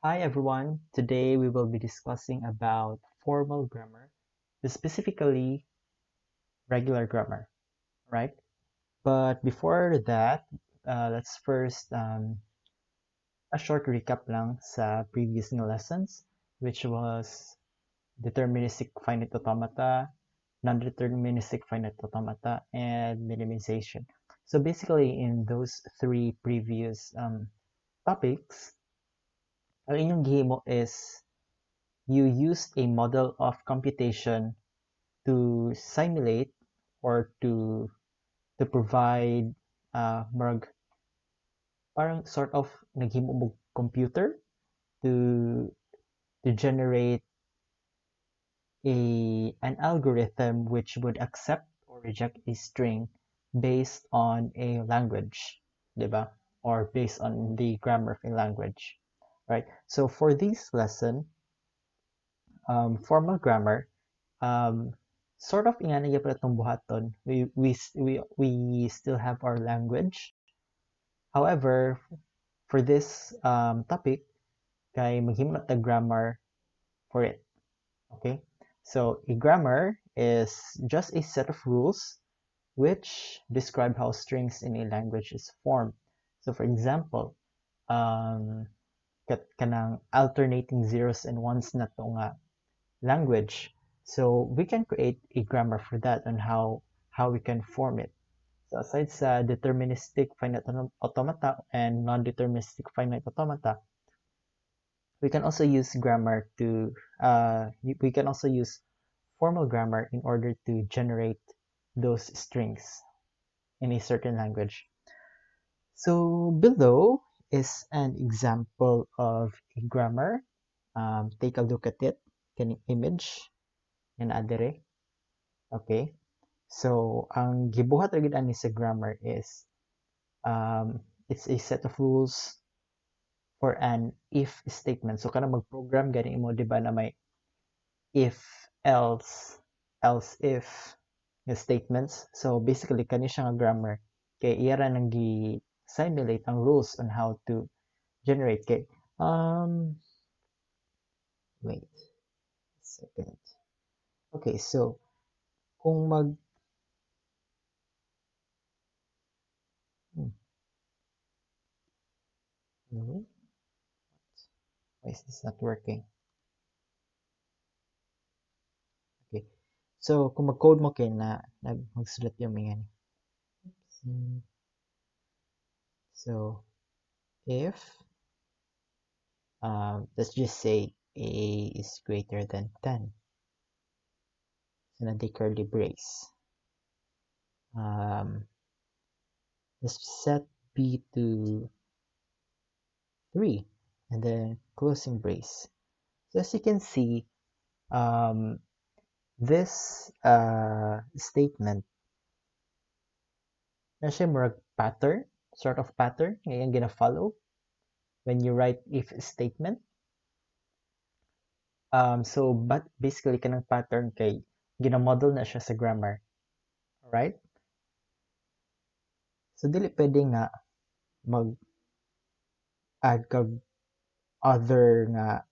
Hi everyone. Today we will be discussing about formal grammar, specifically regular grammar, right? But before that, let's first a short recap lang sa previous na lessons, which was deterministic finite automata, non-deterministic finite automata, and minimization. So basically, in those three previous topics, ang inyong gihimo is you used a model of computation to simulate or to provide marag parang sort of naghimo mo computer to to generate an algorithm which would accept or reject a string based on a language, 'di ba? Or based on the grammar of a language, right? So for this lesson, formal grammar, um, sort of ingana gyud pala itong buhaton. We still have our language. However, for this topic, kay maghimo na ta grammar for it. Okay? So a grammar is just a set of rules which describe how strings in a language is formed. So for example, um, kanang alternating zeros and ones na to nga language. So we can create a grammar for that on how we can form it. So aside sa deterministic finite automata and non-deterministic finite automata, we can also use grammar to we can also use formal grammar in order to generate those strings in a certain language. So below is an example of a grammar. Take a look at it. Can image and adere. Okay. So ang gibuhat ra gid ani sa grammar is it's a set of rules for an if statement. So kana mag-program gani mo di ba na may if, else if nga statements. So basically kani siya nga grammar kay iya ra nang gi-simulate ang rules on how to generate kay wait a second. Okay, so kung no, why is this not working? Okay. So kung mag-code mo kay na magsulat yung mga ni. So if let's just say a is greater than 10, so na curly brace. Let's set b to 3 and then closing brace. So as you can see, this statement na siya more pattern, sort of pattern ngayon gina-follow when you write if statement. So but basically kanang pattern kay gina-model na siya sa grammar. Alright? So dili pwede nga mag-add kag other nga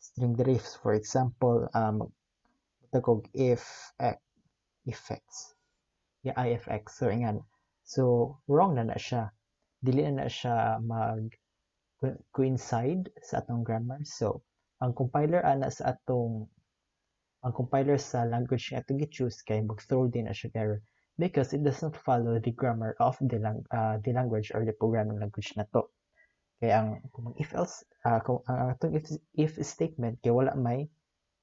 string derivatives. For example, tagog if effects. Yeah, ifx. So ingan. So wrong na siya. Dili na siya mag coincide sa atong grammar. So ang compiler sa language nga atong gi-choose kay mag-throw din na siya error because it does not follow the grammar of the language or the programming language na to. Kaya kung if else kung ang atong if statement kay wala may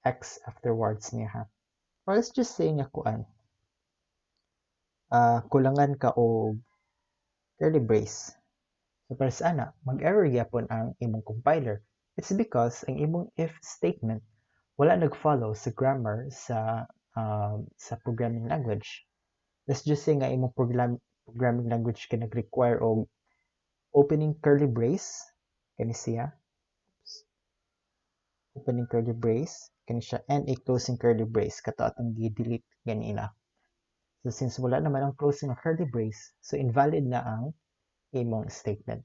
x afterwards niya ha. Or let's just say nga kuan kulangan ka og curly brace. So para sa ana, mag-error gyapon ang imong compiler. It's because ang imong if statement wala nag-follow sa grammar sa programming language. Let's just say nga imong programming language ka nag-require og opening curly brace kani siya. Opening curly brace kani siya and a closing curly brace kato atong gi-delete ganina. So since wala naman ang closing ng curly brace, so invalid na ang imong statement.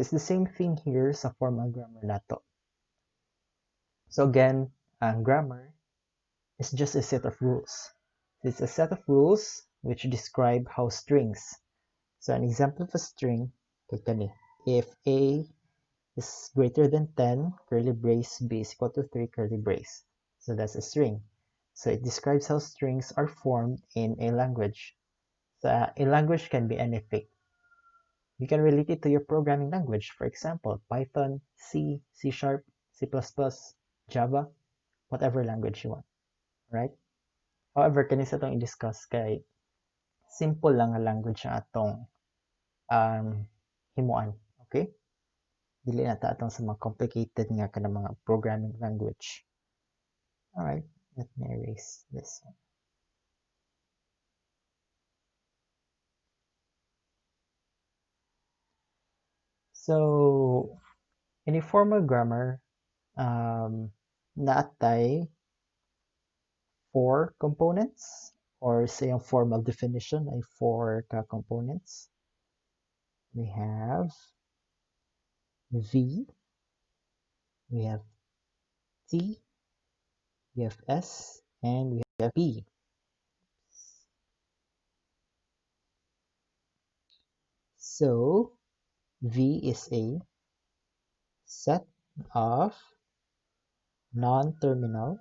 It's the same thing here sa formal grammar nato. So again, grammar is just a set of rules. It's a set of rules which describe how strings. So an example of a string, if A is greater than 10, curly brace, B is equal to 3, curly brace. So that's a string. So it describes how strings are formed in a language. So a language can be anything. You can relate it to your programming language. For example, Python, C, C Sharp, C++, Java, whatever language you want. Right? However, kani sa itong i-discuss kay simple lang nga language ang atong himuan. Okay? Dili na ta atong sa mga complicated nga kanang mga programming language. Alright, let me erase this one. So, in a formal grammar, naatay 4 components, or say ang formal definition ay 4 components. We have V, we have T, we have S, and we have B. So, V is a set of non-terminal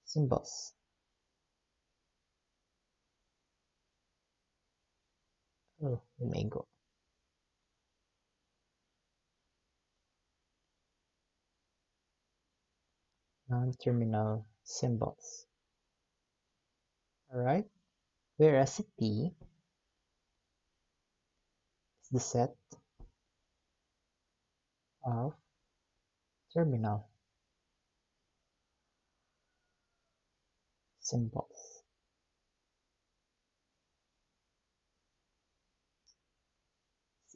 symbols. Oh, we may go. Non-terminal symbols. Alright? Whereas a T is the set of terminal symbols.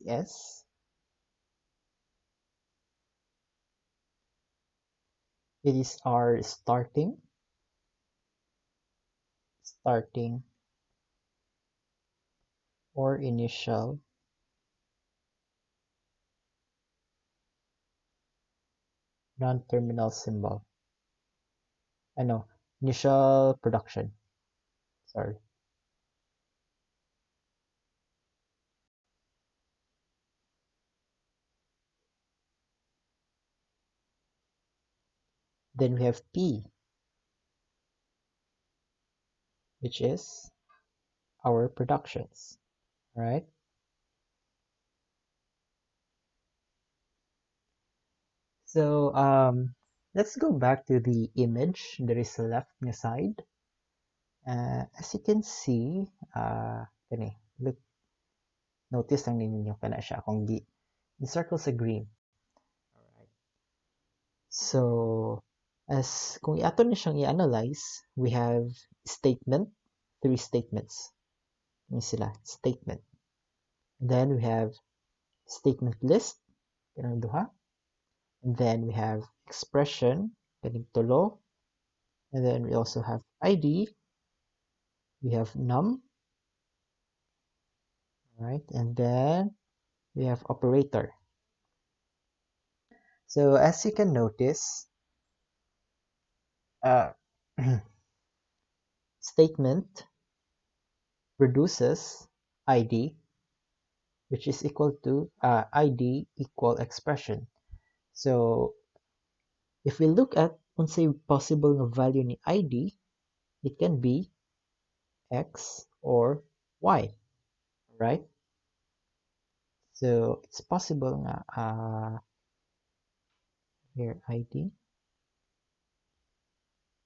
S, it is our starting or initial non-terminal symbol. I know, initial production. Sorry. Then we have P, which is our productions, right? So let's go back to the image that is left side. As you can see, look, notice lang ninyo kana siya kung the circles are green. Alright. So as kung ato na siyang i-analyze, we have statement, 3 statements. Ini sila, statement. Then we have statement list, kanang duha. And then we have expression, kaning tulo. And then we also have ID. We have num. Right, and then we have operator. So as you can notice, statement produces ID, which is equal to ID equal expression. So if we look at unsay possible na value ni ID, it can be X or Y, right? So it's possible nga here ID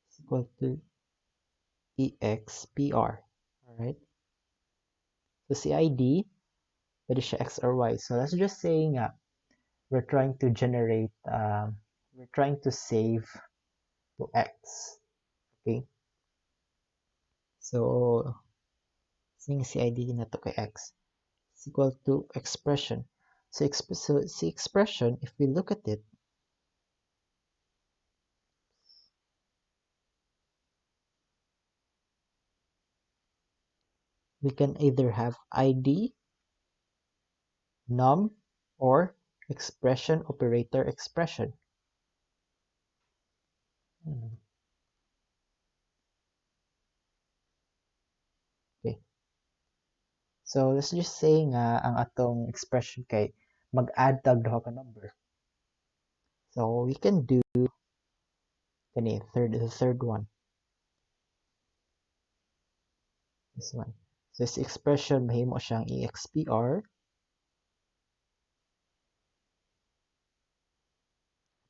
is equal to EXPR, alright? So si ID, pwede siya X or Y. So let's just say nga, we're trying to generate, we're trying to save to X, okay? So, since si ID na to kay X is equal to expression. So, si expression, if we look at it, we can either have ID, num, or expression operator expression. Hmm. Okay. So let's just say nga ang atong expression kay mag-add tag duha ka number. So we can do the third one. This one. So this expression mahimo siyang expr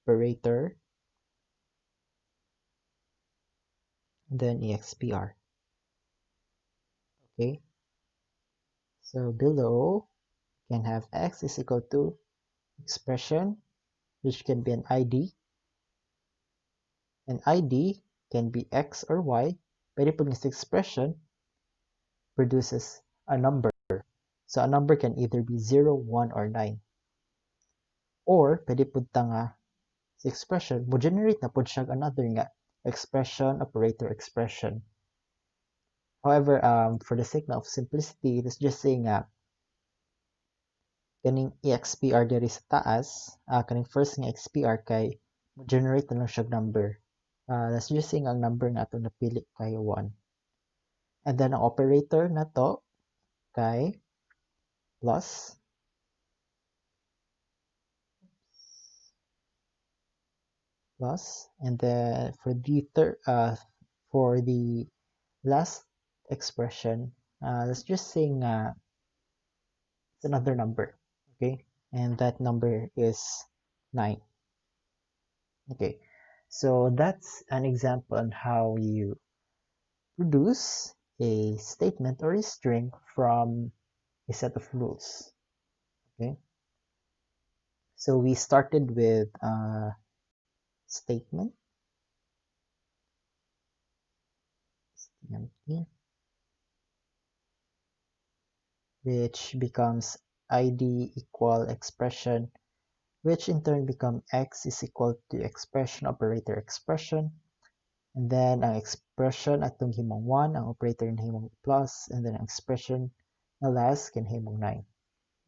operator then expr. Okay. So below can have x is equal to expression which can be an ID. An ID can be x or y. Pwede po this expression produces a number. So a number can either be 0, 1, or 9. Or pwede po nga sa expression, mo generate na po siya another nga expression operator expression. However, for the sake of simplicity, let's just say nga kaning expr diri sa taas, kaning first nga expr kay mo generate na lang siya number. Let's just say nga ang number na ato napili kay 1. And then ang operator na to kay plus and then for the last expression, let's just say nga it's another number, okay? And that number is 9. Okay, so that's an example on how you produce a statement or a string from a set of rules. Okay, so we started with statement, which becomes id equal expression, which in turn become x is equal to expression operator expression. And then ang expression atong himong 1, ang operator na himong plus, and then ang expression na last can himong 9.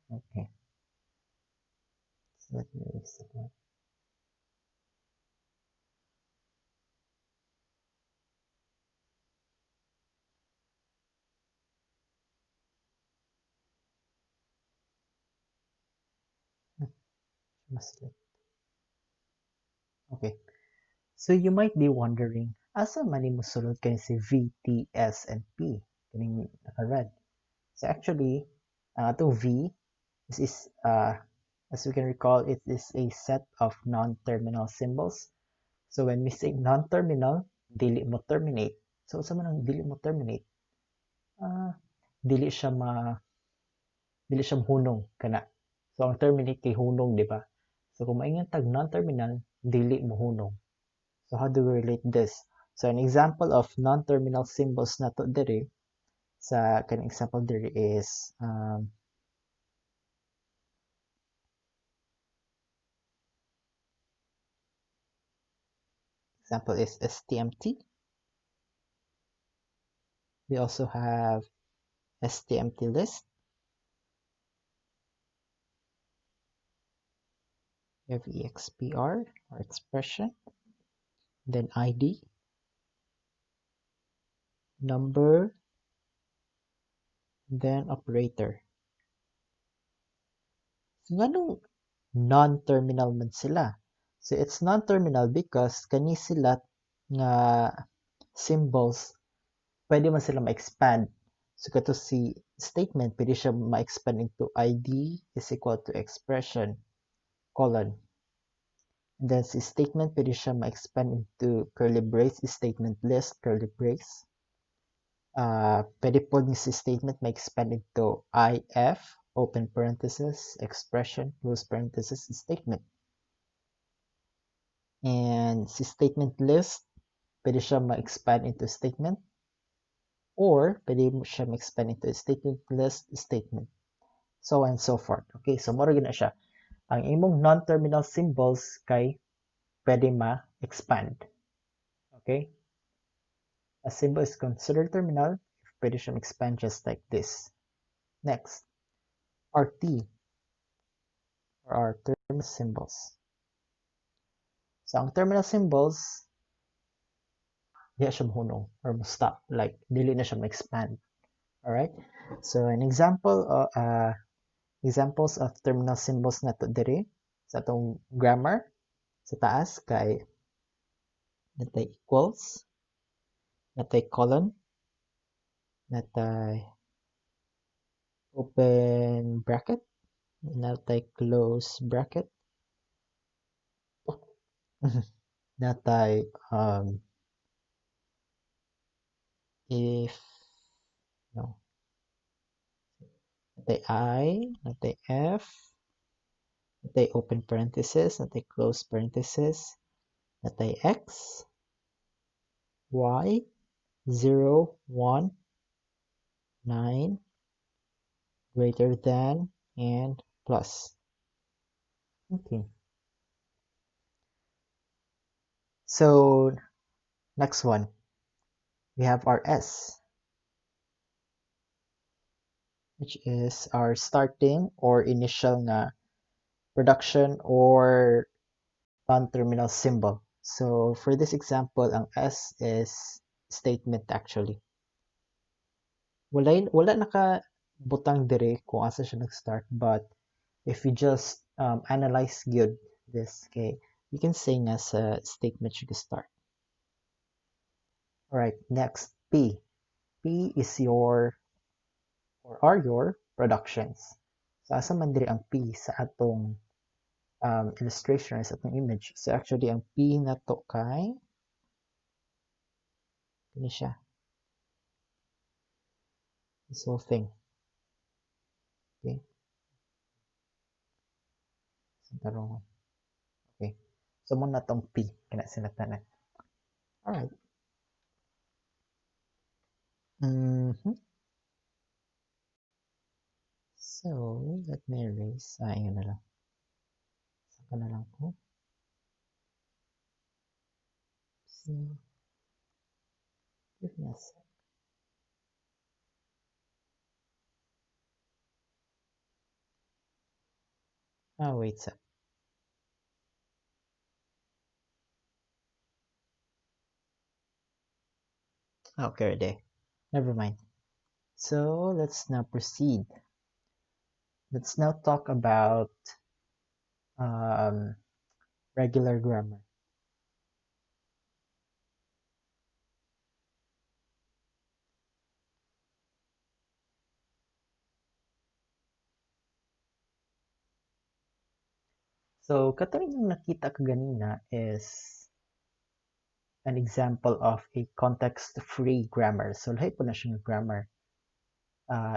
Okay. So let me erase that one. Okay. So you might be wondering, asa man mo sulod kani si V, T, S, and P? Kaning naka-red. So actually, ang atong V is as we can recall, it is a set of non-terminal symbols. So when we say non-terminal, dili mo terminate. So sa man ang dili mo terminate? Dili siya hunong kana. So ang terminate kay hunong, di ba? So kung maingon tag non-terminal, dili mo hunong. So how do we relate this? So an example of non-terminal symbols na to diri sa kanang example diri is example is STMT. We also have STMT list. We have EXPR or expression, then ID, number, then operator. So nganong non-terminal man sila? So it's non-terminal because kani sila nga symbols pwede man sila ma-expand. So kato si statement pwede siya ma-expand into ID is equal to expression colon. And then si statement pwede siya ma-expand into curly brace statement list curly brace. Pwede po ni si statement ma-expand into if open parenthesis expression close parenthesis statement. And si statement list pwede siya ma-expand into statement or pwede siya ma-expand into statement list statement. So on and so forth. Okay, so mura gina siya. Ang imong non-terminal symbols kay pwede ma-expand. Okay? A symbol is considered terminal if pwede siya ma-expand just like this. Next, RT. our terminal symbols. So ang terminal symbols, di siya mahunong or stop, like dili na siya ma-expand. Alright? So an example examples of terminal symbols na to diri sa atong grammar sa taas kay natay equals, natay colon, natay open bracket, natay close bracket, natay if no, natay I, natay F, natay open parenthesis, natay close parenthesis, natay X, Y, 0, 1, 9, greater than, and plus. Okay. So next one, we have our S, which is our starting or initial na production or non-terminal symbol. So for this example, ang S is statement actually. Wala nakabutang dire kung asa siya nag-start, but if you just analyze good this, okay, you can say nga sa statement siya start. Alright, next, P. P is your or are your productions. So asa man diri ang P sa atong illustration sa atong image. So actually ang P na to kay kini siya. This whole thing. Okay. Okay. So muna tong P kana sinatanan. Alright. So let me erase. Ayun na lang. Saka na lang ko. So, give me a sec. Oh, wait a sec. Okay, there. Never mind. So let's now proceed. Let's now talk about regular grammar. So katong yung nakita ko ganina is an example of a context-free grammar. So lahi po na siyang grammar.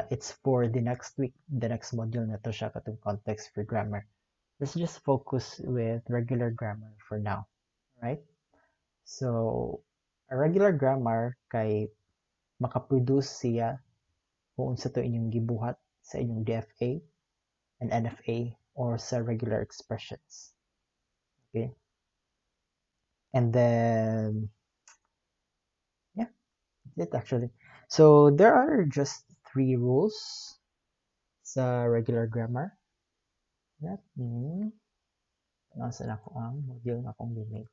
It's for the next week, the next module na to siya katong context-free grammar. Let's just focus with regular grammar for now, right? So, a regular grammar kay makaproduce siya kung unsa to inyong gibuhat sa inyong DFA and NFA or sa regular expressions. Okay? And then, yeah, that's it actually. So, there are just 3 rules sa regular grammar. Let me, nasa na ko ang module na akong limit.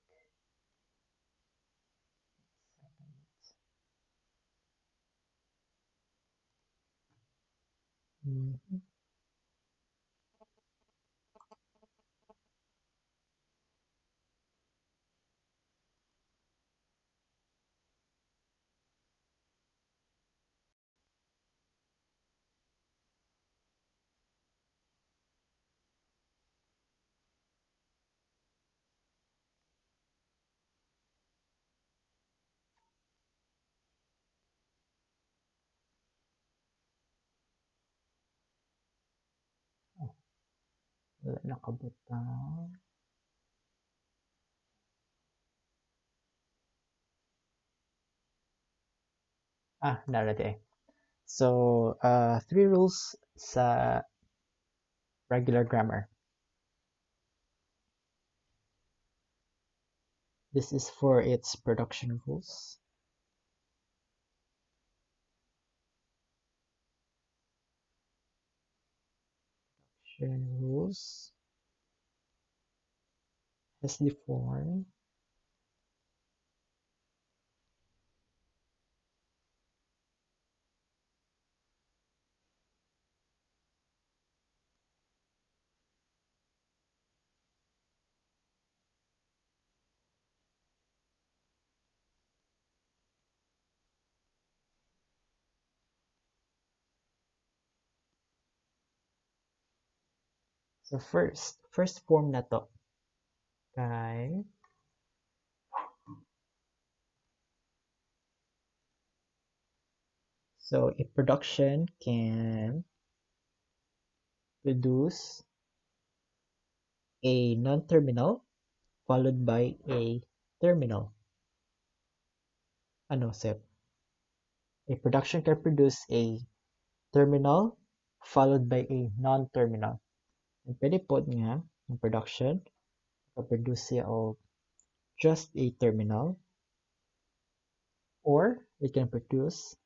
Wala nakabutang. Narate. So, 3 rules sa regular grammar. This is for its production rules. Production rules. as the form. So first form na to kay so a production can produce a non-terminal followed by a terminal. Ano, Sep? A production can produce a terminal followed by a non-terminal. And pwede po nga ang production produce siya of just a terminal or it can produce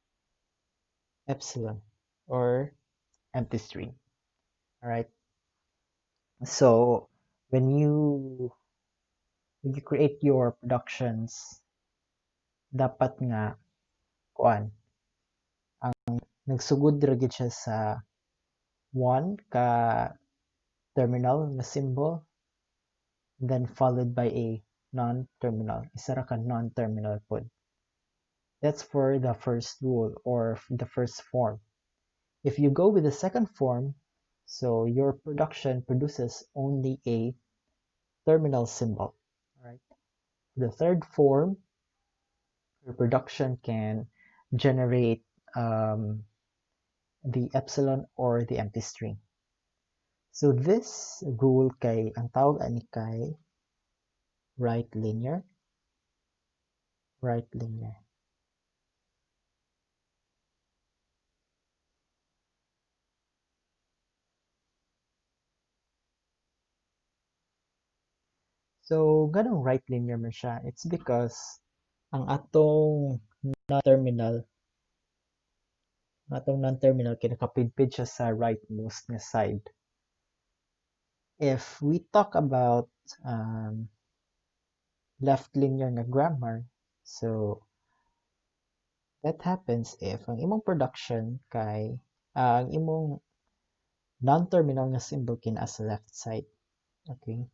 epsilon or empty string. All right. So when you create your productions, dapat nga kuan nagsugod ra gid siya sa one ka terminal na symbol then followed by a non-terminal. Isa ra ka non-terminal pod. That's for the first rule or the first form. If you go with the second form, so your production produces only a terminal symbol. Right? The third form, your production can generate the epsilon or the empty string. So this rule kay ang tawag ani kay right linear. Right linear. So ganong right linear man siya. It's because ang non-terminal non-terminal kinakapidpid siya sa rightmost nga side. If we talk about left linear nga grammar, so that happens if ang imong production kay ang imong non-terminal nga symbol kina sa left side. Okay?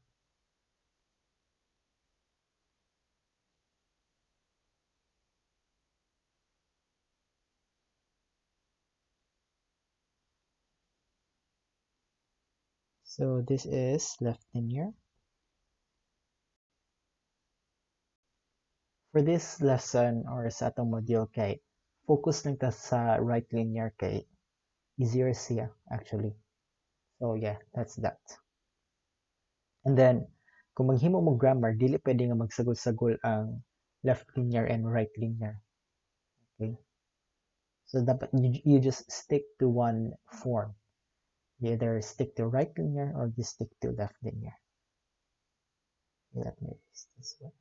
So this is left linear. For this lesson or sa atong module kay focus lang ta sa right linear kay easier siya actually. So yeah, that's that. And then kung maghimo mo grammar, dili pwede nga magsagol-sagol ang left linear and right linear. Okay? So dapat you just stick to one form. You either stick to right linear or you stick to left linear. Let me use this one.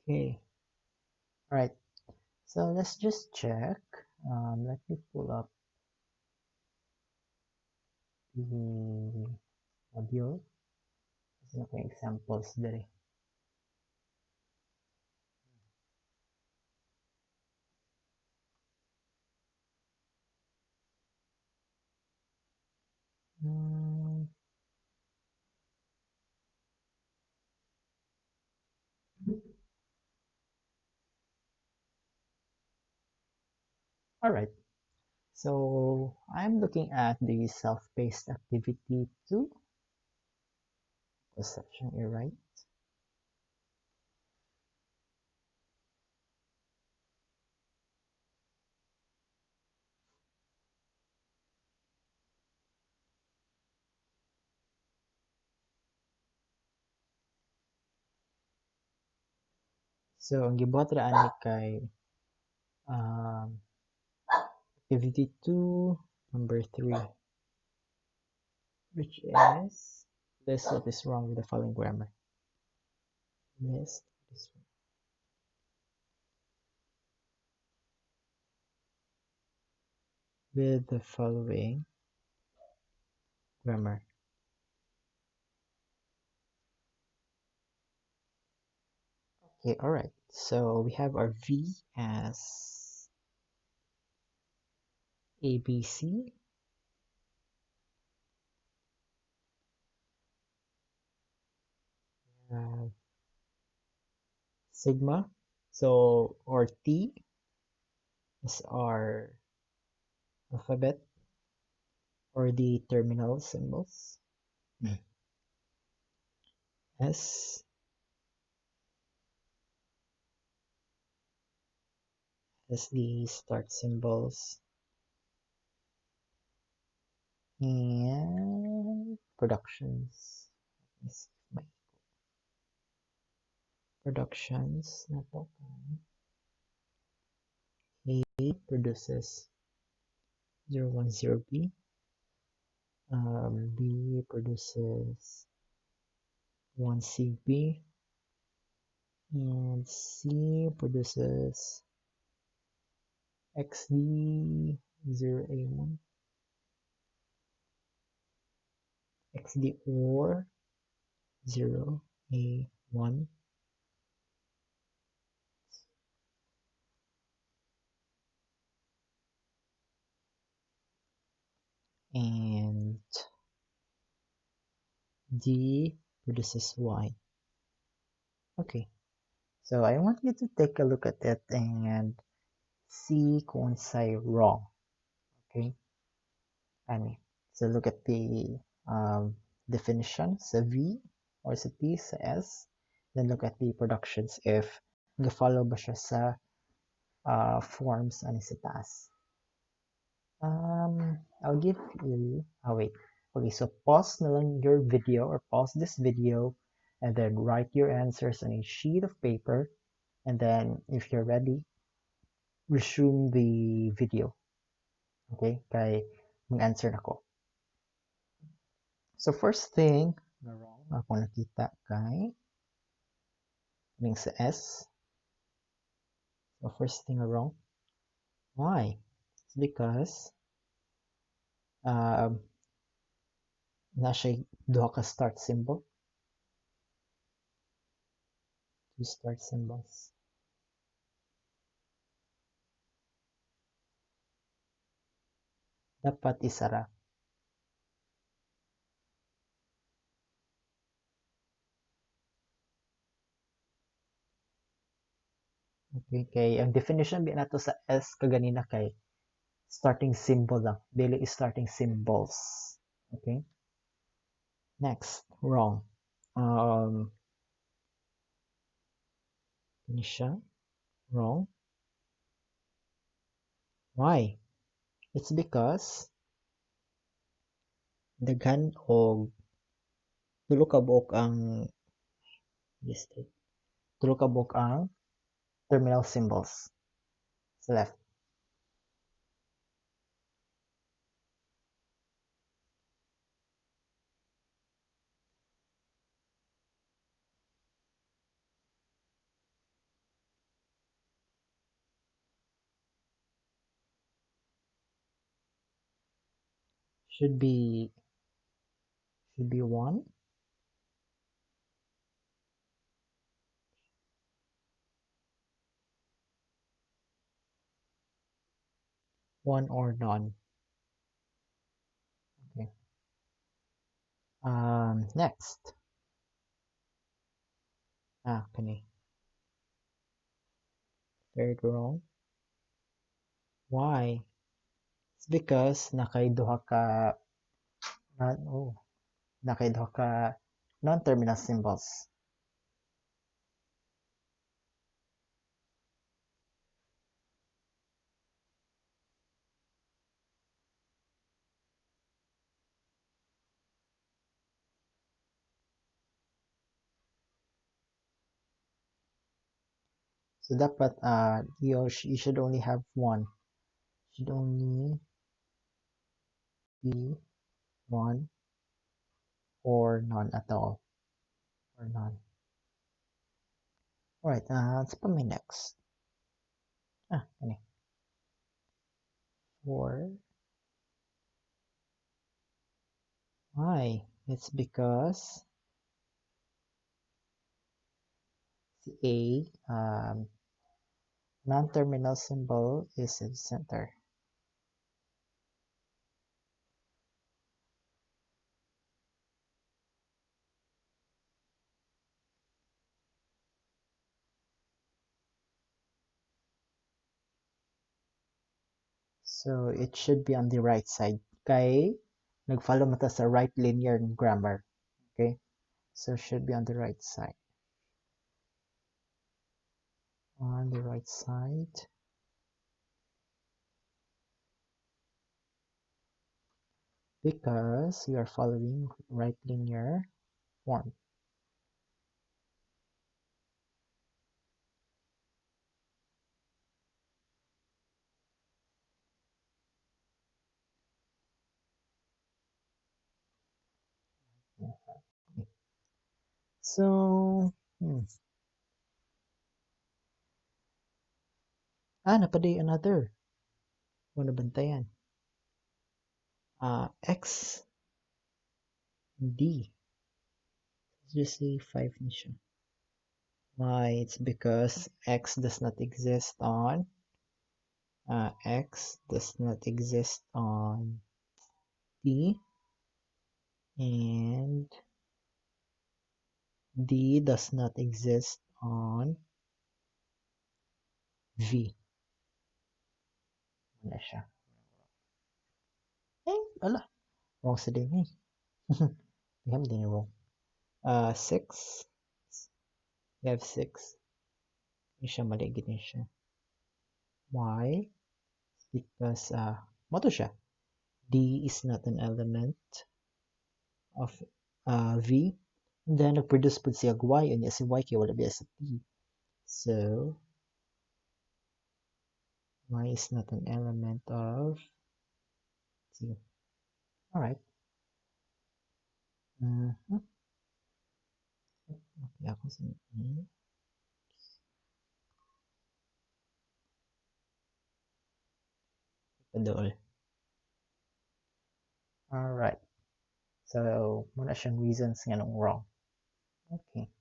Okay. All right. So let's just check. Let me pull up the module. There's no examples there. All right. So I'm looking at the self-paced activity 2. Perception, you're right. So ang gibuhat ra ani kay activity 2 number 3, which is list what is wrong with the following grammar. List what is wrong. with the following grammar. Okay, all right. So we have our V as ABC. Sigma. So, or T is our alphabet or the terminal symbols. S is the start symbols. And productions. My productions. A produces 010B. B produces 1CB. And C produces XD0A1. XD or 0A1. And D produces Y. Okay, so I want you to take a look at it and see kung saan wrong. Okay, so look at the definition sa V or sa T, sa S. Then look at the productions if nag-follow ba siya sa forms ani sa taas. I'll give you, wait. Okay, so pause na lang your video or pause this video and then write your answers on a sheet of paper. And then if you're ready, resume the video. Okay, kay mag-answer na ko. So first thing na wrong ako nakita kay yung sa S. So first thing na wrong. Why? It's because na siya duha ka start symbol. Two start symbols. Dapat isara. Okay, kay ang definition bi nato sa S kaganina kay starting symbol lang. Dili is starting symbols. Okay? Next, wrong. Ini siya. Wrong. Why? It's because daghan og tulo ka buok ang tulo ka buok ang terminal symbols sa left. Should be one. One or none. Okay. Next. Kani. Third wrong. Why? It's because nakaiduha ka nakaiduha ka non-terminal symbols. So dapat you should only have one. Should only be one or none at all. Or none. Alright, let's put my next. Kani. 4. Why? It's because the non-terminal symbol is in the center. So it should be on the right side. Kay, nag-follow mo ta sa right linear grammar. Okay? So it should be on the right side. On the right side. Because we are following right linear form. So, napaday another. Muna bantayan. X, D. Let's just say 5 na siya. Why? It's because X does not exist on D, and D does not exist on V. Wala siya. Ala. Wrong sa din eh. Hindi din wrong. 6. We have 6. Hindi siya maligid din siya. Why? Because mato siya. D is not an element of V. And then nag-produce po siya Y, and si Y kaya wala biya sa T. So, Y is not an element of T. Alright. Okay, ako sa Padol. Alright. So, muna siyang reasons nga nung wrong. Okay.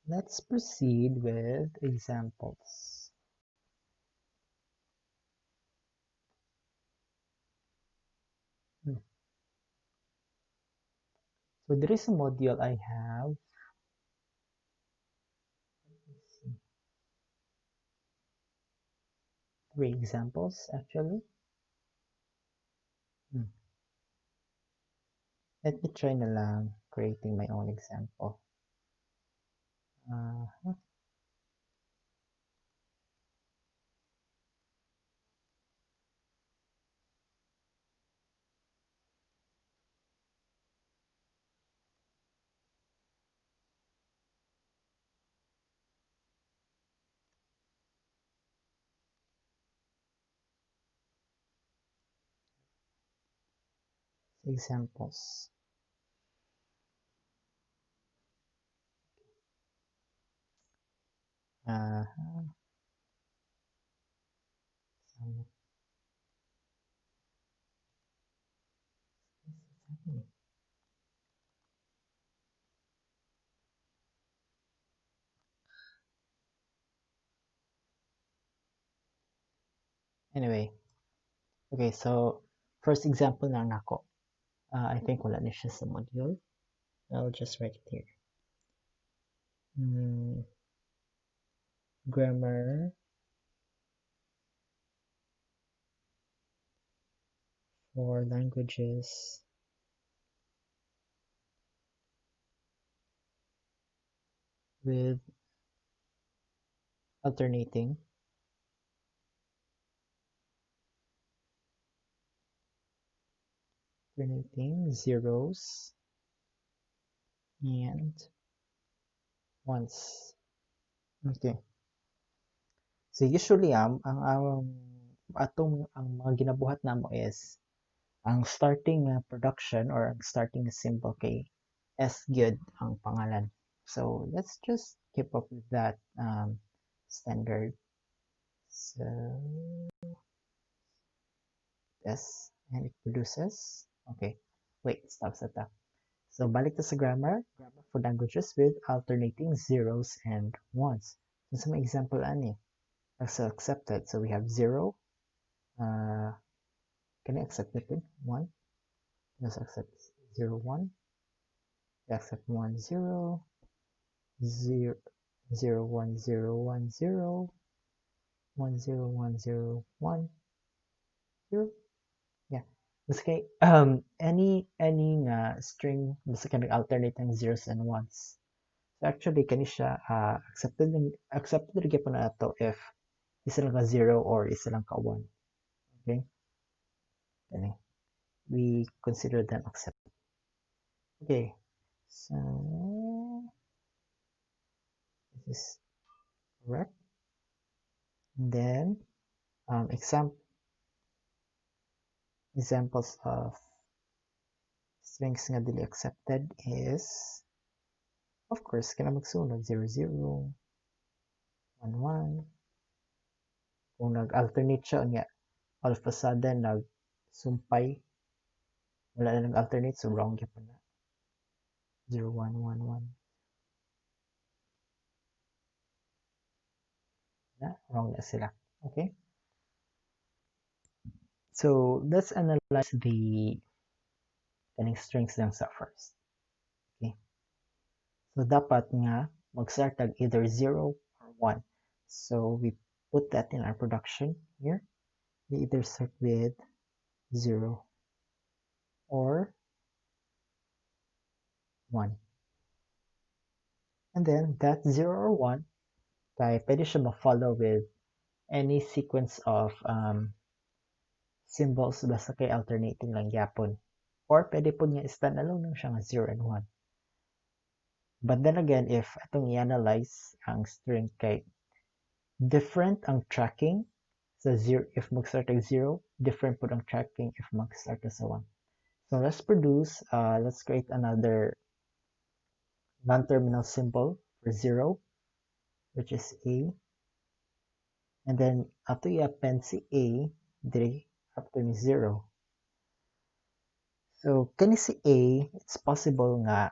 Let's proceed with examples. So there is a module I have. Let's see. 3 examples actually. Let me try na lang creating my own example. Examples. Anyway, okay, so first example na nako. I think wala na siya sa module. I'll just write it here. Grammar for languages with alternating zeros and ones. Okay. So usually ang mga ginabuhat namo is ang starting production or ang starting symbol kay S good ang pangalan. So let's just keep up with that standard. So S, and it produces, okay, wait, stop. So balik to sa grammar for languages with alternating zeros and ones. So some example ani, so accepted. So we have 0, can I accept it with 1? Let's accept 0, 1. Accept 1, 0, 0, 0, 1, 0, 1, 0, 1, 0, 1, 0, 1, 0. Yeah. Basta any string basta ka nag-alternate ng zeros and ones. So actually kani siya accepted rin po na ito if isa lang ka 0 or isa lang ka 1. Okay? Kani. We consider them accepted. Okay. So this is correct. And then examples of strings nga dili accepted is, of course, kana magsunod 0, 0, 1, 1. Kung nag-alternate siya, niya, all of a sudden, nag-sumpay, wala na nag-alternate, so wrong yun na. 0, 1, 1, 1. Wrong na sila. Okay? So, let's analyze the strings lang sa first. Okay? So, dapat nga, mag-start tag either 0 or 1. So, we put that in our production here. We either start with 0 or 1. And then, that 0 or 1, kaya pwede siya ma-follow with any sequence of symbols basta kay alternating lang yapon. Or pwede po niya stand alone lang siya nga 0 and 1. But then again, if atong i-analyze ang string kay different ang tracking sa 0 if mag-start ang 0, different po ang tracking if mag-start sa 1. So let's create another non-terminal symbol for 0, which is A. And then ato i-append si A dire after ni 0. So, kani si A, it's possible nga,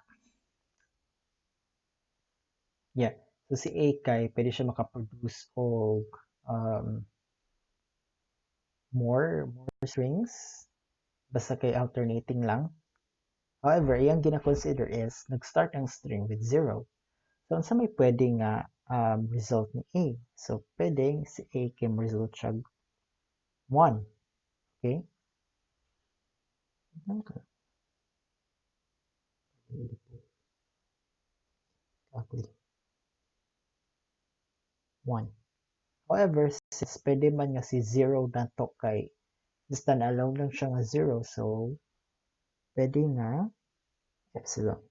yeah, so si A kay pwede siya makaproduce og more strings basta kay alternating lang. However, iyang gina-consider is nag-start ang string with 0. So, unsa may pwede nga result ni A? So, pwede si A kay result siya 1. Okay? Exactly. 1. However, since pwede man nga si 0 nato kay stand alone lang siya nga 0, so pwede nga epsilon.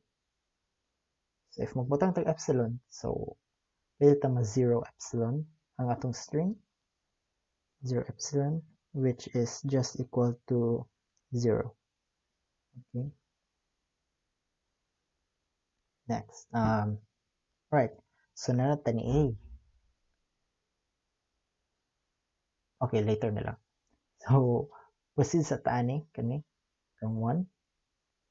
So if magbutang tag epsilon, so pwede tama 0 epsilon ang atong string. 0 epsilon, which is just equal to 0. Okay. Next. Right. So nanata ni A. Okay, later na lang. So, proceed sa taani kani kang 1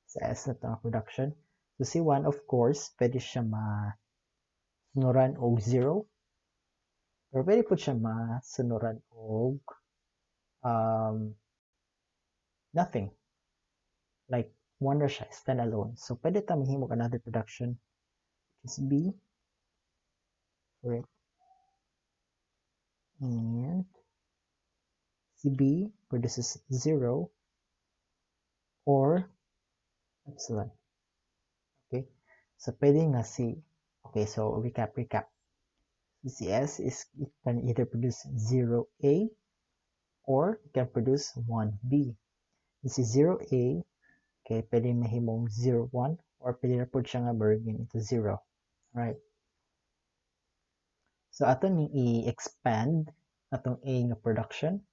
sa S na itong production. So si 1, of course, pwede siya masunuran og 0. Pero pwede po siya masunuran og nothing. Like, 1 ra siya, stand alone. So, pwede ta mahimog another production, which is B. Correct. And si B produces 0 or epsilon. Okay? So, pwede nga okay, so recap. CS it can either produce 0A or it can produce 1B. This is 0A, okay, pwede mahimong 0, 1 or pwede na po siya nga burning into 0. Alright. So, ato ni i-expand atong A nga production.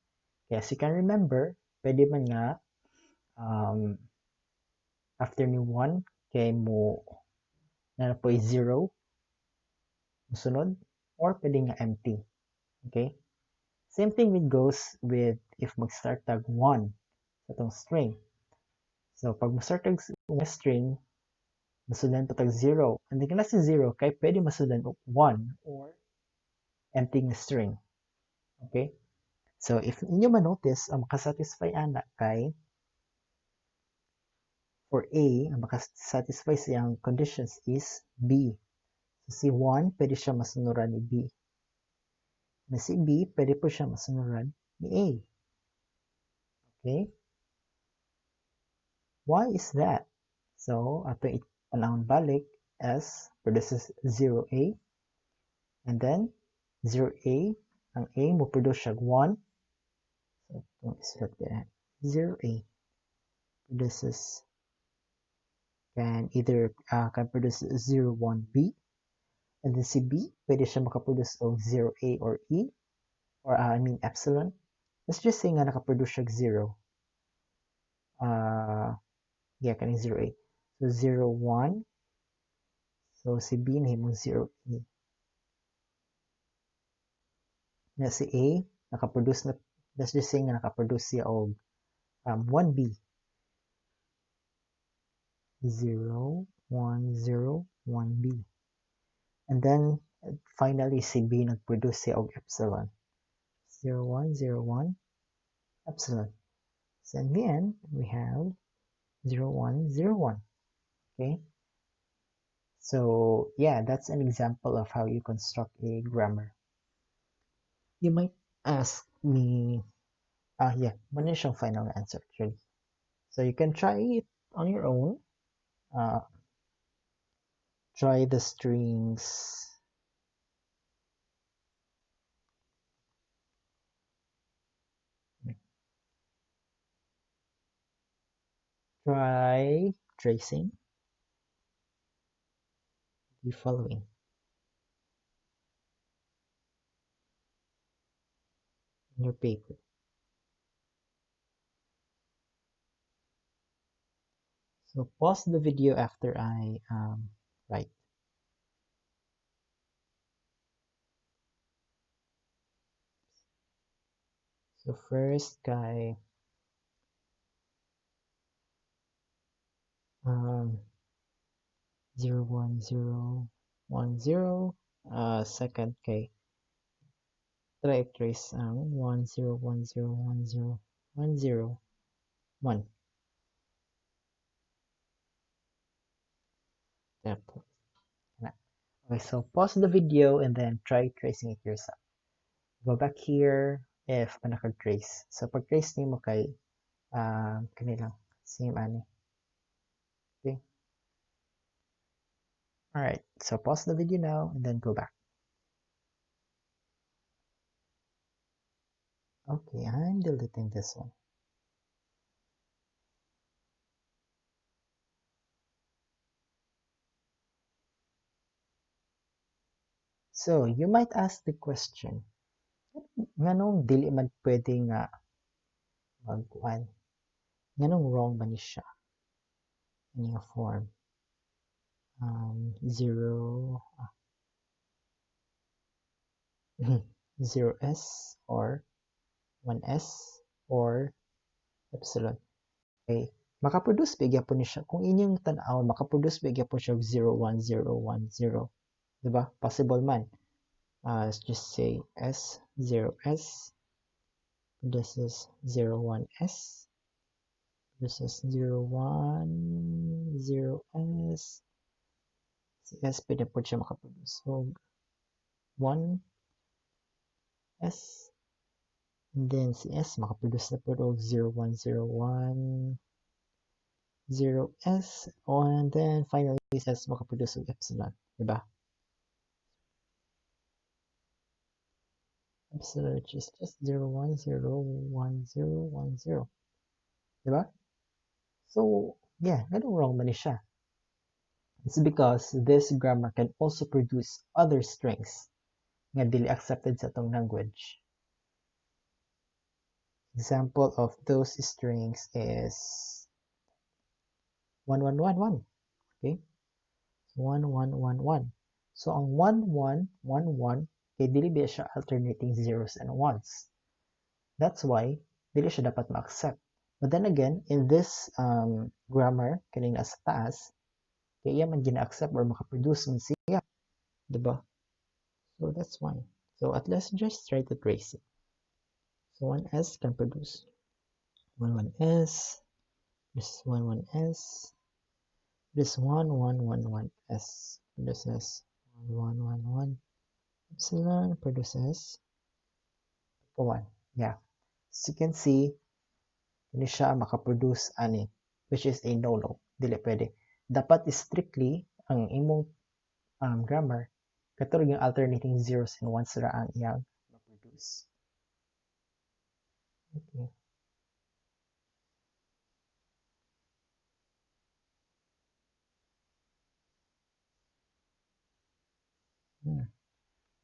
Okay, as you can remember, pwede man nga after ni 1 kay mo na po 0 sunod or pwede nga empty. Okay? Same thing goes with if mag-start tag 1. sa itong string. So, pag masort tag string, masundan pa tag 0. And then si 0, kay pwede masundan 1 or empty nga string. Okay? So, if inyo manotice, ang makasatisfy ana kay for A, ang makasatisfy siyang conditions is B. So, si 1, pwede siya masunuran ni B. Na si B, pwede po siya masunuran ni A. Okay? Why is that? So, ato itanahon balik, S produces 0A. And then, 0A, ang A mo produce siya 1. So, itong isulat din. 0A produces can either can produce 0, 1, B. And then si B, pwede siya makaproduce of 0A or E. Or I mean epsilon. Let's just say nga nakaproduce siya 0. Yeah, kaning 0A. So 0, 1. So si B na himong 0A. Na si A, nakaproduce na, let's just say nga nakaproduce siya og 1B. 0, 1, 0, 1B. And then, finally, si B nagproduce siya og epsilon. 0, 1, 0, 1, epsilon. So in the end, we have 0, 1, 0, 1. Okay? So, yeah, that's an example of how you construct a grammar. You might ask me, yeah, what is your final answer, actually? So you can try it on your own. Try the strings. Try tracing the following. In your paper. So pause the video after I write. So first guy 0, 1, 0, 1, 0. Second kay try trace ang 1, 0, 1, 0, 1, 0, 1, 0, 1. Okay, so pause the video and then try tracing it yourself. Go back here if manaka-trace. So pag-trace nimo kay kanilang same ani. Okay. Alright, so pause the video now and then go back. Okay, I'm deleting this one. So, you might ask the question, nganong dili man pwede nga magkuan? Nganong wrong ba ni siya? Ini nga form. 0, 0s or 1s or epsilon. Okay. Makaproduce bigya po ni siya. Kung inyong tanaw, makaproduce bigya po siya 0, 1, 0, 1, 0. Diba? Possible man. Let's just say S, 0S. This is 0, 1S. This is 0, 1, 0S. Si S, pwede po siya makaproduce. So, 1S. And then si S, makaproduce na po og 0, 1, 0, 1, 0S. And then, finally, si S, makaproduce og epsilon. Diba? Epsilon, which is just 0, 1, 0, 1, 0, 1, 0. Diba? So, yeah, ganun wrong man siya. It's because this grammar can also produce other strings nga dili accepted sa itong language. Example of those strings is 1111. Okay? 1111. So ang 1111 kay dili ba siya alternating zeros and ones. That's why dili siya dapat ma-accept. But then again, in this grammar, kanina sa taas, kaya man gina-accept or makaproduce man siya. Diba? So that's why. So at least just try to trace it. So 1s can produce 11s, this 11s, this 1111s produces 1111 epsilon produces 1. Yeah. So you can see, hindi siya makaproduce ani, which is a no-no. Dili pwede. Dapat strictly ang imong grammar, katulad yung alternating zeros and ones ra ang iyang maproduce. Okay.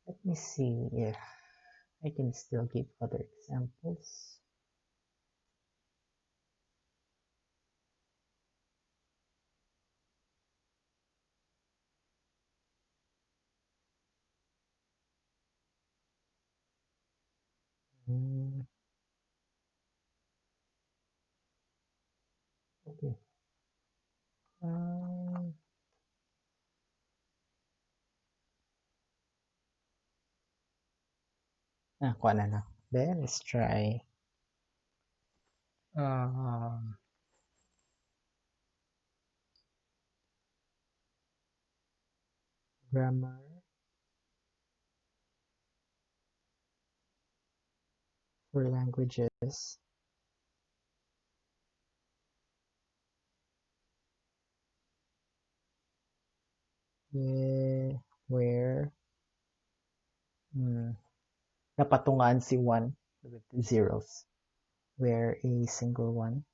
Let me see if I can still give other examples. Okay. Kuha na na. Then, let's try grammar for languages where napatungaan si 1 with zeros, where a single one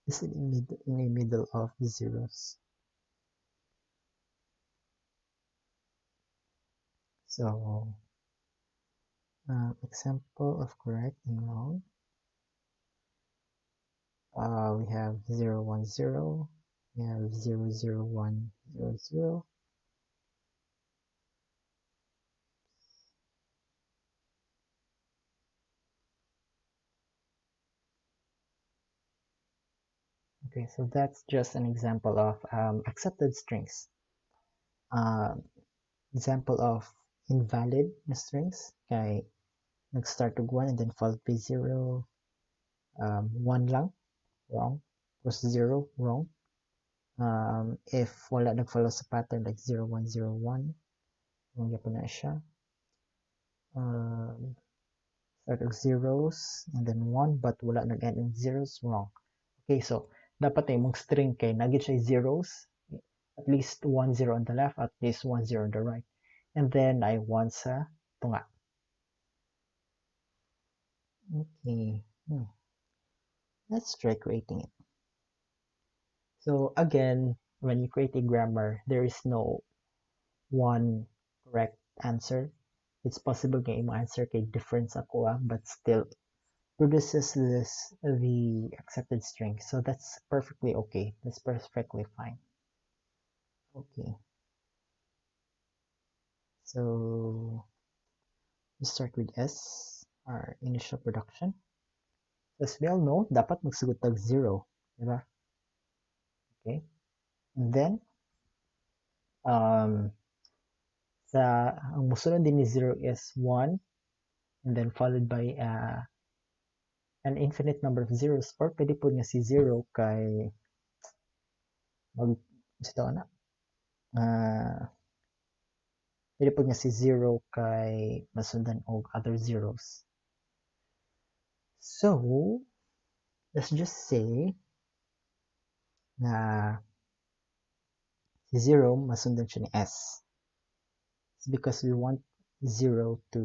is in the middle of zeros. So, example of correct and wrong. We have 0, 1, 0. We have 0, 0, 1, 0, 0. Okay, so that's just an example of accepted strings. Example of invalid na strings. Kay nag-start og 1 and then followed by 0. 1 lang, wrong. Plus 0, wrong. If wala nag-follow sa pattern like 0, 1, 0, 1, wrong yapon na siya. Start og zeros and then 1 but wala nag-end in zeros, wrong. Okay, so dapat ay mong string kay nagit siya zeros, at least 1 0 on the left, at least 1 0 on the right. And then I 1 sa tunga. Okay. Let's try creating it. So again, when you create a grammar, there is no one correct answer. It's possible nga imong answer kay different sa kuha, but still produces the accepted string. So that's perfectly okay. That's perfectly fine. Okay. So we start with S, our initial production. As we all know, dapat magsugot tag 0, diba? Okay. And then ang musunod din ni 0 is 1 and then followed by an infinite number of zeros, or pwede po nga si 0 kay pwede po nga si 0 kay masundan og other zeros. So let's just say na si 0 masundan siya ni S. It's because we want 0 to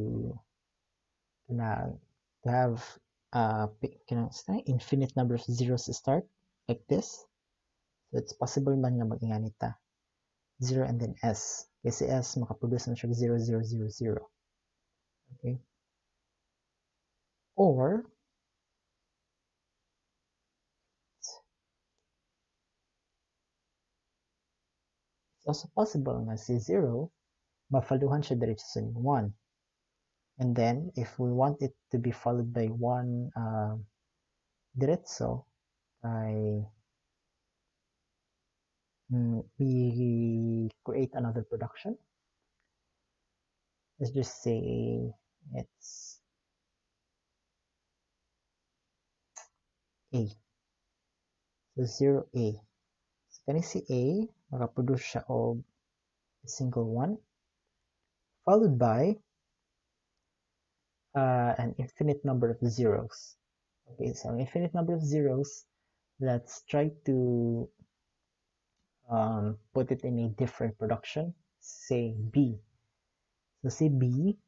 have infinite number of zeros to start like this. So it's possible man nga mag-inganita 0 and then S. Kasi S makaproduce na siya 0, 0, 0, 0. Okay. Or it's also possible na si 0 mafaluhan siya diretso sa 1. And then if we want it to be followed by one diretso, we create another production. Let's just say it's A. So 0A. So can you see A? Makaproduce siya of a single one, followed by an infinite number of zeros. Okay, so an infinite number of zeros. Let's try to put it in a different production. Say B. So say B,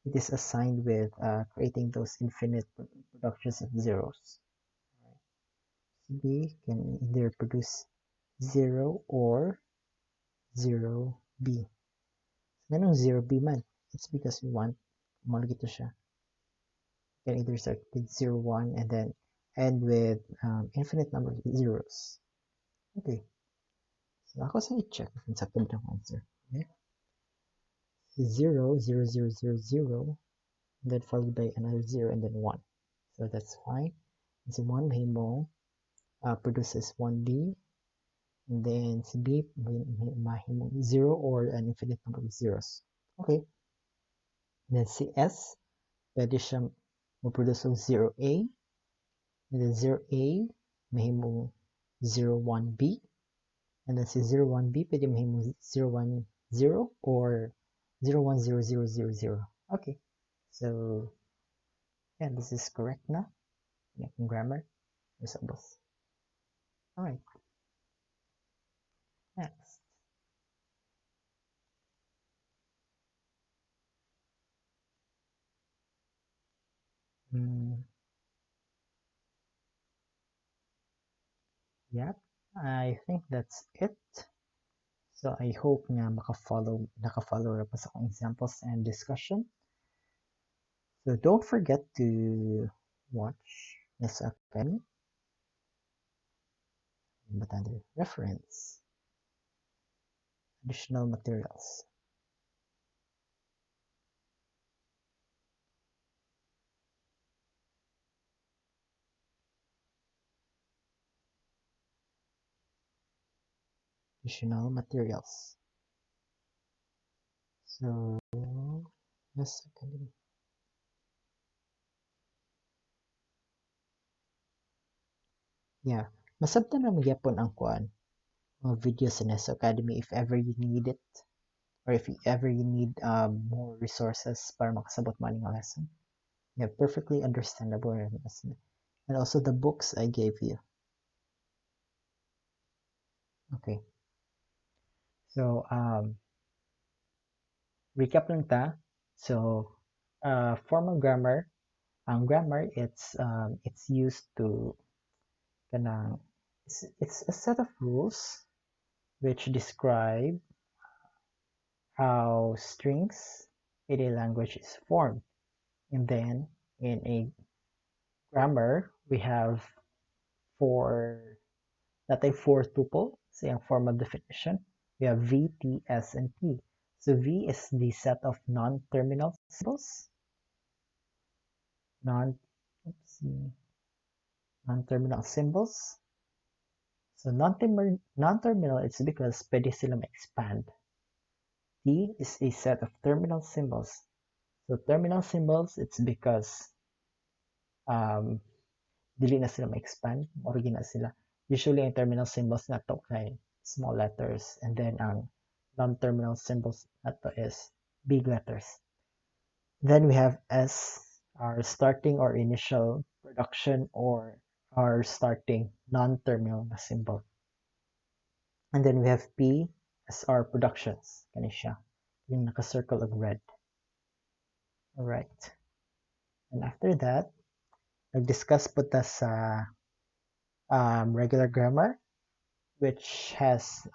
it is assigned with creating those infinite productions of zeros. So B can either produce 0 or 0B. So anong 0B man? It's because we want malagito siya. You can either start with 0, 1 and then end with infinite number of zeros. Okay. So ako sa i-check if accepted ang answer. Okay. 0, 0, 0, 0, 0, and then followed by another 0 and then 1. So that's fine. And so 1 mahimo produces 1B, and then si B mahimo 0 or an infinite number of zeros. Okay. And then si S, pwede siya mag-produce of 0A, and then 0A mahimo 01B, and then si 01B pwede mahimo 010 or 010000. Okay, so yeah, this is correct na. Yung grammar, resembles. Alright, next. Yeah, I think that's it. So I hope na nakafollow pa sa akong examples and discussion. So don't forget to watch this Academy. But under reference, additional materials. Additional materials. So yes, Academy. Yeah, masabtan na magyapon ang kuan mga videos sa Nest Academy if ever you need it, or if ever you need more resources para makasabot mo nga lesson. Yeah, perfectly understandable lesson. And also the books I gave you. Okay. So recap lang ta. So formal grammar, ang grammar it's used to kanang it's a set of rules which describe how strings in a language is formed. And then in a grammar, we have four tuple, say ang formal definition. We have V, T, S, and T. So V is the set of non-terminal symbols. Non-terminal symbols. So non-terminal, it's because pwede sila ma-expand. T is a set of terminal symbols. So terminal symbols, it's because dili na sila ma-expand, origin na sila. Usually, ang terminal symbols na to kay small letters, and then ang non-terminal symbols na to is big letters. Then we have S, our starting or initial production or our starting non-terminal na symbol. And then we have P as our productions. Kani siya, yung naka-circle of red. Alright. And after that, nag-discuss po ta sa regular grammar, which has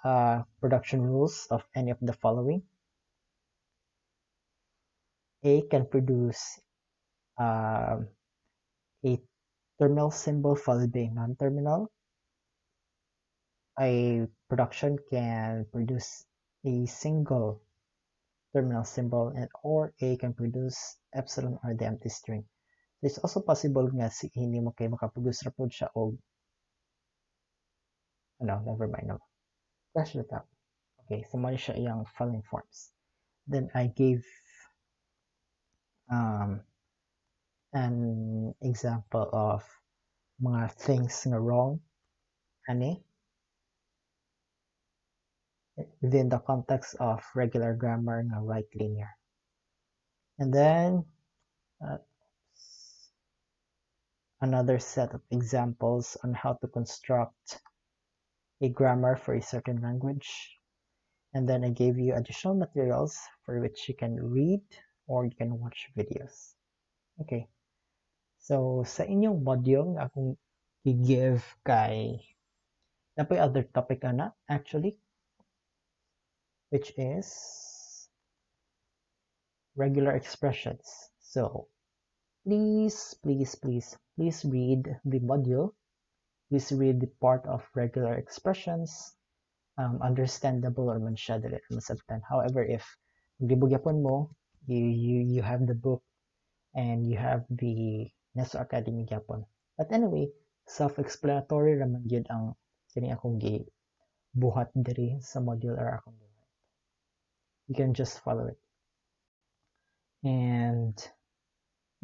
production rules of any of the following. A can produce a terminal symbol followed by a non-terminal. A production can produce a single terminal symbol, and or A can produce epsilon or the empty string. It's also possible nga hindi mo kayo makaproduce ra pod siya og never mind no. Crash the top. Okay, so mali siya iyang following forms. Then I gave um, an example of mga things nga wrong ani within the context of regular grammar nga right linear. And then another set of examples on how to construct a grammar for a certain language. And then I gave you additional materials for which you can read or you can watch videos. Okay. So sa inyong module nga akong i-give kay napoy other topic ana actually, which is regular expressions. So please read the module. Please read the part of regular expressions. Understandable or man siya dili masabtan. However, if gibugyapon mo, you have the book and you have the Neso Academy gyapon. But anyway, self-explanatory raman gyud ang kini akong buhat diri sa module or akong buhat. You can just follow it. And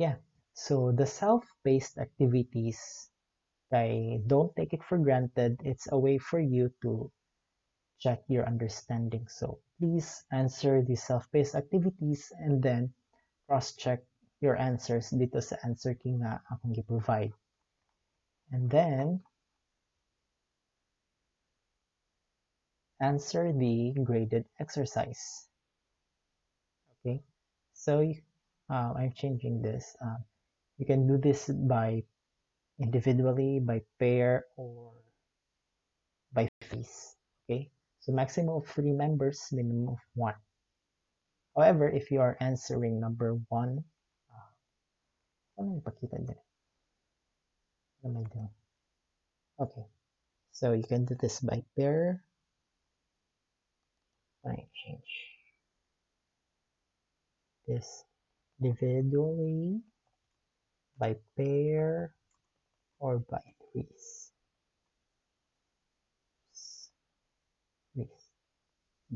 yeah, so the self-paced activities, don't take it for granted. It's a way for you to check your understanding. So please answer the self-paced activities and then cross-check your answers dito sa answer key nga akong gi-provide. And then answer the graded exercise. Okay, so I'm changing this. You can do this by individually, by pair, or by fees. Okay, so maximum of 3 members, minimum of 1. However, if you are answering number 1, ano ipakita din? Okay, so you can do this by pair. I change this individually, by pair, or by threes.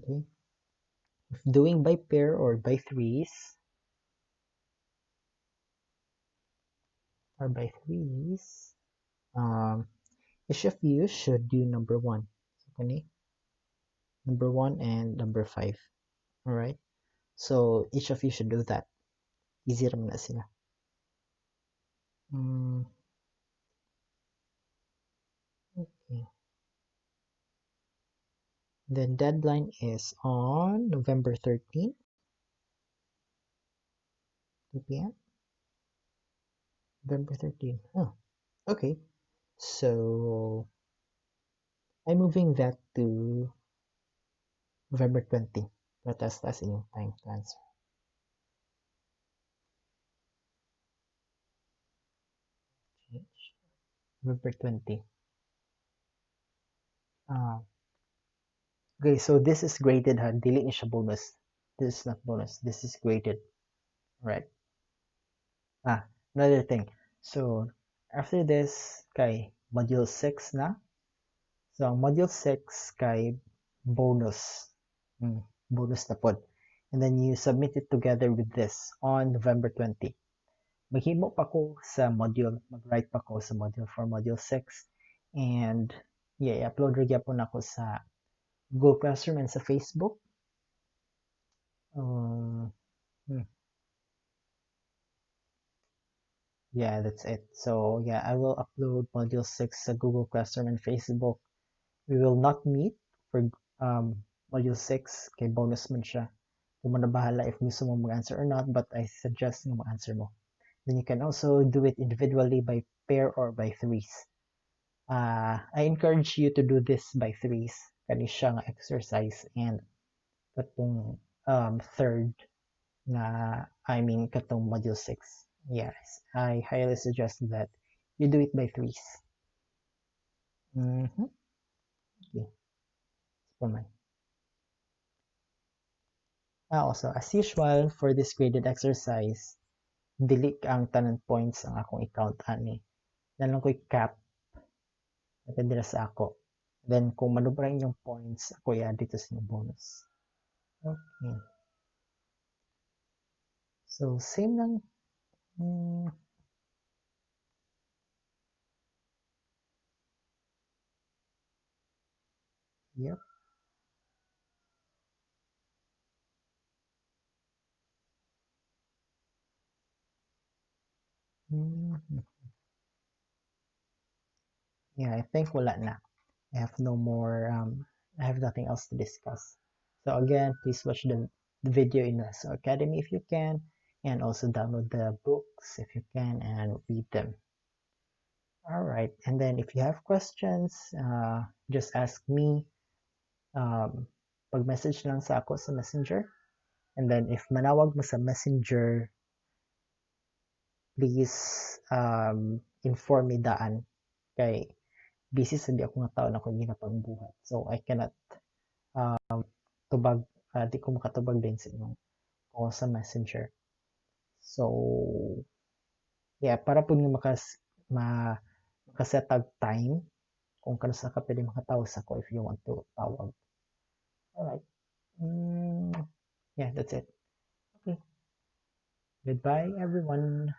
Okay. If doing by pair or by threes, each of you should do number 1. Okay. Number 1 and number 5. Alright. So each of you should do that. Easy naman na sila. Okay. Then deadline is on November 13th, 2 p.m. November 13th. Oh, okay. So I'm moving that to November 20. That's in time to answer. November 20. Okay, so this is graded ha. Dili ni siya bonus. This is not bonus. This is graded. Right. Another thing. So after this, kay module 6 na. So module 6 kay bonus. Bonus na pod. And then you submit it together with this on November 20. Maghimo pa ko sa module, mag-write pa ko sa module for module 6. And yeah, i-upload rin po na ako sa Google Classroom and sa Facebook. Yeah, that's it. So yeah, I will upload module 6 sa Google Classroom and Facebook. We will not meet for module 6 kay bonus man siya. Kung mo na bahala if gusto mo mag-answer or not, but I suggest mo mag-answer mo. Then you can also do it individually by pair or by threes. I encourage you to do this by threes. Kani siya nga exercise and katong third na, katong module 6. Yes, I highly suggest that you do it by threes. Okay. Also, as usual, for this graded exercise, dili ang tanan points ang akong i-count ani. Nalang ko'y cap depende sa ako. Then, kung manubra yung points, ako i-add dito sa yung bonus. Okay. So, same lang. Yep. Mhm. Yeah, I think wala na. I have no more, I have nothing else to discuss. So again, please watch the video in the Academy if you can, and also download the books if you can and read them. All right, and then if you have questions, just ask me. Pag-message lang sa ako sa Messenger. And then if manawag mo sa Messenger, please inform me daan. Kay busy sa di ako nga tao na akong ginapangbuhat. So I cannot tubag, di ko makatubag din sa inyong o sa Messenger. So, yeah, para po nga makaset time kung kanasa ka pwede makatawag sa ko if you want to tawag. Alright. Yeah, that's it. Okay. Goodbye, everyone.